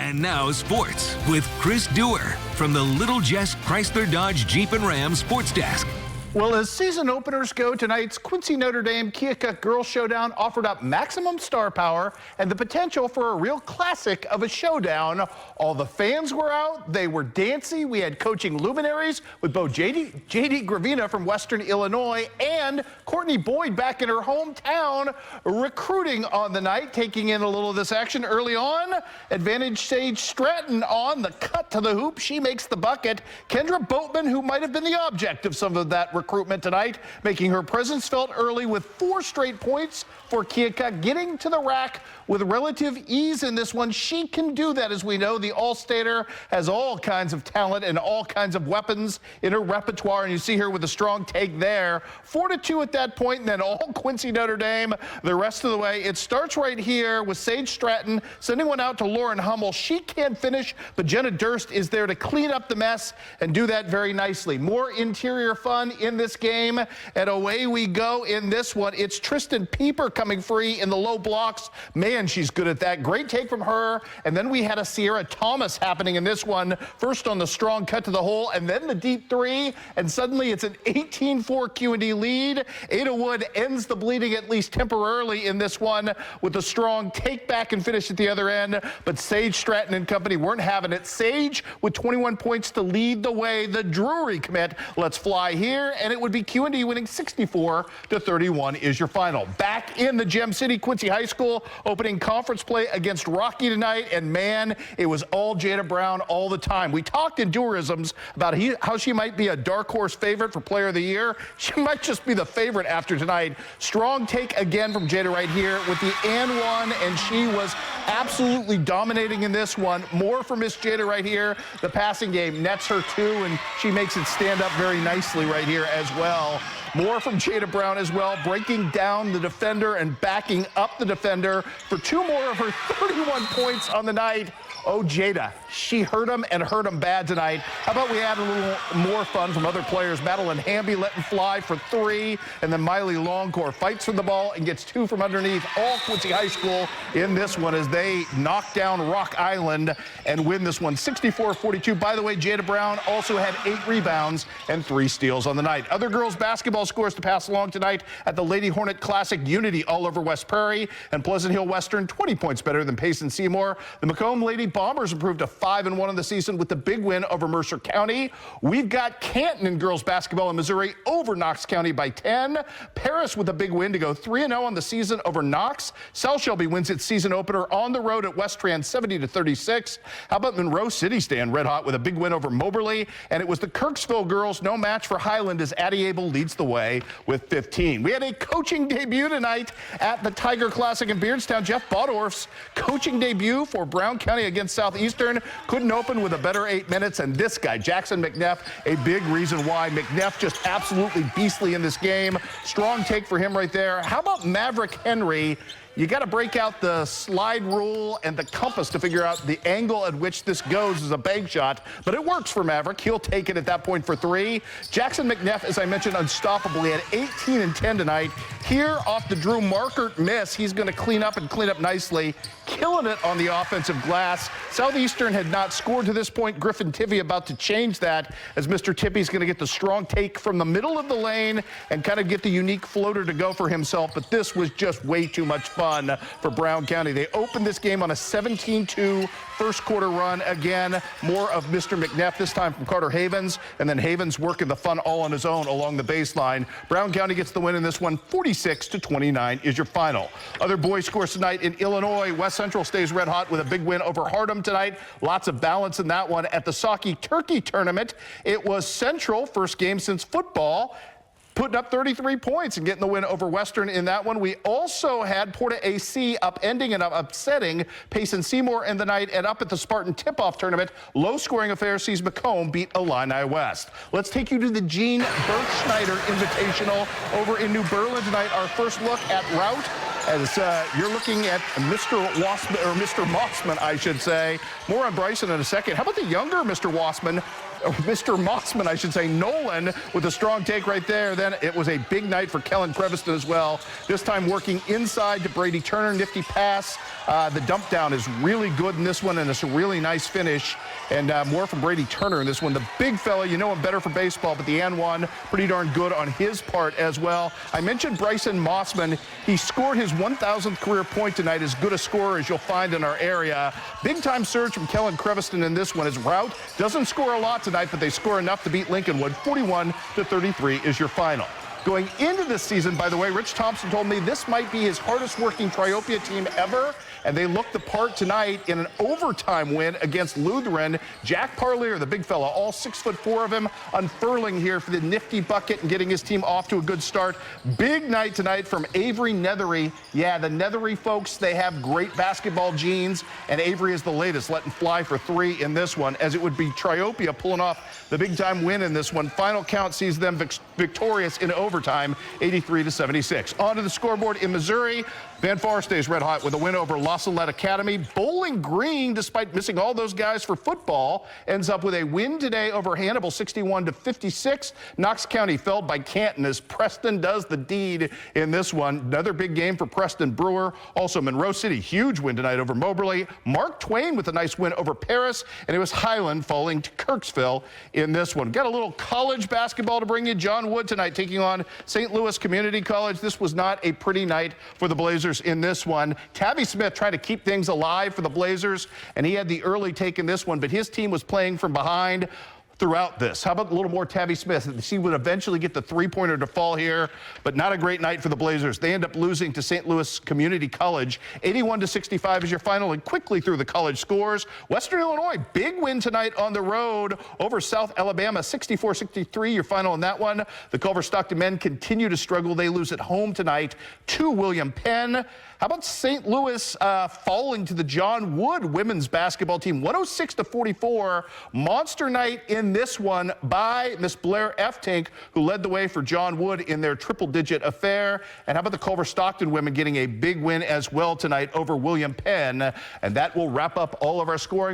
And now sports with Chris Duerr from the Little Jess Chrysler Dodge Jeep and Ram Sports Desk. Well, as season openers go, tonight's Quincy Notre Dame Keokuk Girls Showdown offered up maximum star power and the potential for a real classic of a showdown. All the fans were out. They were dancy. We had coaching luminaries with both J.D. Gravina from Western Illinois and Courtney Boyd back in her hometown recruiting on the night, taking in a little of this action early on. Advantage Sage Stratton on the cut to the hoop. She makes the bucket. Kendra Boatman, who might have been the object of some of that recruitment tonight, making her presence felt early with 4 straight points for Keokuk, getting to the rack with relative ease in this one. She can do that, as we know. The All-Stater has all kinds of talent and all kinds of weapons in her repertoire, and you see her with a strong take there. 4-2 at that point, and then all Quincy Notre Dame the rest of the way. It starts right here with Sage Stratton sending one out to Lauren Hummel. She can't finish, but Jenna Durst is there to clean up the mess and do that very nicely. More interior fun in this game, and away we go in this one. It's Tristan Pieper coming free in the low blocks. Man, she's good at that. Great take from her. And then we had a Sierra Thomas happening in this one. First on the strong cut to the hole, and then the deep three, and suddenly it's an 18-4 Q&D lead. Ada Wood ends the bleeding, at least temporarily, in this one with a strong take back and finish at the other end. But Sage Stratton and company weren't having it. Sage with 21 points to lead the way. The Drury commit lets fly here, and it would be Q&D winning 64-31 is your final. Back in the Gem City, Quincy High School opening conference play against Rocky tonight, and man, it was all Jada Brown all the time. We talked in Duerrisms about how she might be a dark horse favorite for Player of the Year. She might just be the favorite after tonight. Strong take again from Jada right here with the and one, and she was absolutely dominating in this one. More for Miss Jada right here. The passing game nets her too, and she makes it stand up very nicely right here as well. More from Jada Brown as well, breaking down the defender and backing up the defender for 2 more of her 31 points on the night. Oh, Jada, she hurt him and hurt him bad tonight. How about we add a little more fun from other players? Madeline Hamby letting fly for 3, and then Miley Longcore fights for the ball and gets 2 from underneath. All Quincy High School in this one as they knock down Rock Island and win this one 64-42. By the way, Jada Brown also had 8 rebounds and 3 steals on the night. Other girls basketball scores to pass along tonight at the Lady Hornet Classic. Unity all over West Prairie, and Pleasant Hill Western 20 points better than Payson Seymour. The Macomb Lady Bombers improved to 5-1 in the season with the big win over Mercer County. We've got Canton in girls basketball in Missouri over Knox County by 10. Paris with a big win to go 3-0 on the season over Knox. South Shelby wins its season opener on the road at West Trans 70-36. How about Monroe City staying red hot with a big win over Moberly? And it was the Kirksville girls, no match for Highland, as Addie Abel leads the way with 15. We had a coaching debut tonight at the Tiger Classic in Beardstown. Jeff Bodorf's coaching debut for Brown County against Southeastern couldn't open with a better 8 minutes, and this guy, Jackson McNeff, a big reason why. McNeff just absolutely beastly in this game. Strong take for him right there. How about Maverick Henry? You got to break out the slide rule and the compass to figure out the angle at which this goes as a bank shot, but it works for Maverick. He'll take it at that point for 3. Jackson McNeff, as I mentioned, unstoppably at 18 and 10 tonight. Here off the Drew Markert miss, he's going to clean up nicely, killing it on the offensive glass. Southeastern had not scored to this point. Griffin Tiffy about to change that, as Mr. Tippy's going to get the strong take from the middle of the lane and kind of get the unique floater to go for himself, but this was just way too much fun for Brown County. They opened this game on a 17-2 first quarter run. Again, more of Mr. McNeff, this time from Carter Havens, and then Havens working the fun all on his own along the baseline. Brown County gets the win in this one. 46-29 is your final. Other boys scores tonight in Illinois. West Central stays red hot with a big win over Hardham tonight. Lots of balance in that one. At the Saukey Turkey Tournament, it was Central, first game since football, putting up 33 points and getting the win over Western in that one. We also had Porta AC upending and upsetting Payson Seymour in the night, and up at the Spartan Tip-Off Tournament, low-scoring affair sees Macomb beat Illini West. Let's take you to the Gene Bergschneider Invitational over in New Berlin tonight. Our first look at route, as you're looking at Mr. Mossman, I should say. More on Bryson in a second. How about the younger Mr. Wassman? Mr. Mossman, I should say, Nolan, with a strong take right there. Then it was a big night for Kellen Creviston as well. This time working inside to Brady Turner, nifty pass. The dump down is really good in this one, and it's a really nice finish. And more from Brady Turner in this one. The big fella, you know him better for baseball, but the and one, pretty darn good on his part as well. I mentioned Bryson Mossman. He scored his 1,000th career point tonight, as good a scorer as you'll find in our area. Big-time surge from Kellen Creviston in this one. His route doesn't score a lot tonight, but they score enough to beat Lincolnwood. 41-33 is your final. Going into this season, by the way, Rich Thompson told me this might be his hardest working Triopia team ever, and they looked the part tonight in an overtime win against Lutheran. Jack Parlier, the big fella, all 6'4" of him, unfurling here for the nifty bucket and getting his team off to a good start. Big night tonight from Avery Nethery. Yeah, the Nethery folks, they have great basketball genes, and Avery is the latest, letting fly for 3 in this one, as it would be Triopia pulling off the big-time win in this one. Final count sees them victorious in overtime, 83-76. On to the scoreboard in Missouri. Van Far stays red hot with a win over La Salette Academy. Bowling Green, despite missing all those guys for football, ends up with a win today over Hannibal, 61-56. Knox County fell by Canton as Preston does the deed in this one. Another big game for Preston Brewer. Also Monroe City, huge win tonight over Moberly. Mark Twain with a nice win over Paris, and it was Highland falling to Kirksville in this one. Got a little college basketball to bring you. John Wood tonight taking on St. Louis Community College. This was not a pretty night for the Blazers in this one. Tabby Smith trying to keep things alive for the Blazers, and he had the early take in this one, but his team was playing from behind throughout this. How about a little more Tabby Smith? He would eventually get the three-pointer to fall here, but not a great night for the Blazers. They end up losing to St. Louis Community College. 81-65 is your final, and quickly through the college scores. Western Illinois, big win tonight on the road over South Alabama, 64-63, your final in that one. The Culver-Stockton men continue to struggle. They lose at home tonight to William Penn. How about St. Louis falling to the John Wood women's basketball team, 106-44. Monster night in this one by Miss Blair Eftink, who led the way for John Wood in their triple-digit affair. And how about the Culver-Stockton women getting a big win as well tonight over William Penn? And that will wrap up all of our scoring.